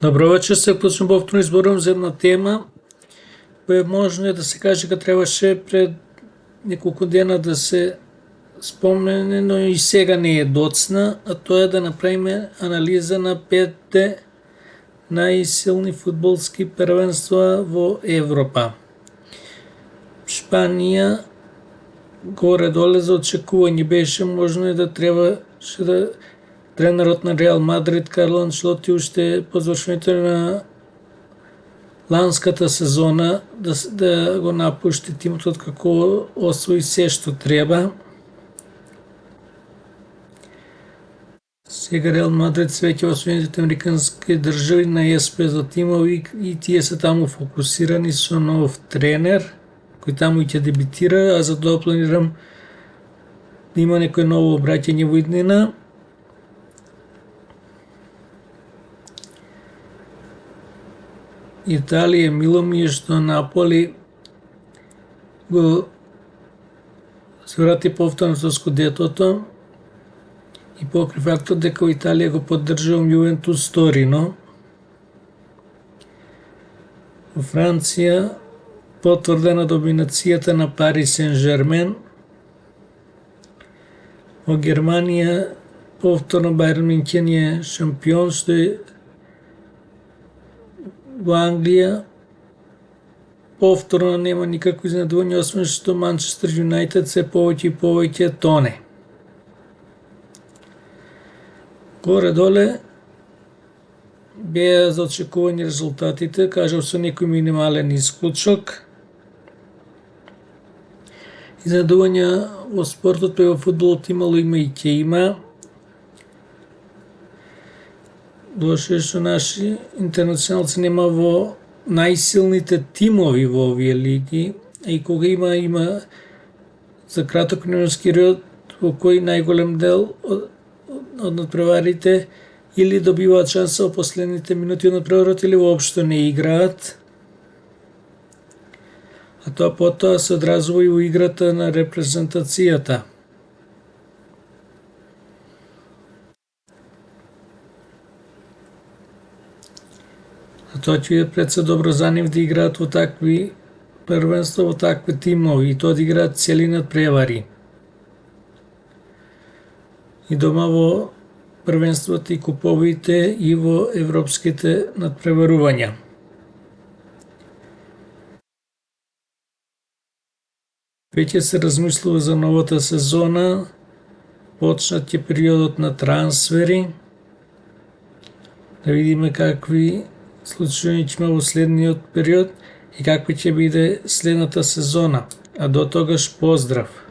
Добро вечер, се почнем повторно изборувам за една тема која можно е да се каже дека требаше пред неколку дена да се спомене, но и сега не е доцна, а тоа е да направиме анализа на 5 најсилни фудбалски првенства во Европа. Шпанија горе-доле за очекување беше, можно е да требаше да тренерот на Реал Мадрид Карло Анчелоти уште по завршувањето на ланската сезона да го напушти тимот откако освои се што треба. Сега Реал Мадрид се веќе во Соединетите американски држави на ЕСП за тимови и тие се таму фокусирани со нов тренер кој таму ќе дебитира, а за тоа планирам да има некој ново обраќање во иднина. Италија, мило ми е што Наполи го се врати повторно со скудетото и покри фактот дека во Италија го поддржувам Јувентус Торино. Во Франција потврдена доминацијата на Пари Сен Жермен. Во Германија повторно Бајерн Мюнхен е шампион, што е во Англија повторно нема никакво изненадување, освен што Манчестер Юнајтед се повеќе и повеќе тоне. Горе-доле беа за очекување резултатите, кажав со некој минимален исклучок. Изненадувања во спортот и во фудбалот имало, има и ќе има. Дошли што наши интернационалци нема во најсилните тимови во овие лиги, и кога има за краток временски период во кој најголем дел од надпреварите или добиваат шанса во последните минути од надпреварот или воопшто не играат. А тоа потоа се одразува и во играта на репрезентацијата. А тоа ќе биде пред се добро за нив да играат во такви првенства, во такви тимови, и тоа да играат цели надпревари. И дома во првенствата и куповите и во европските надпреварувања. Веќе се размислува за новата сезона, почнат е периодот на трансфери, да видиме какви случаи ќе има во следниот период и каква ќе биде следната сезона. А до тогаш поздрав!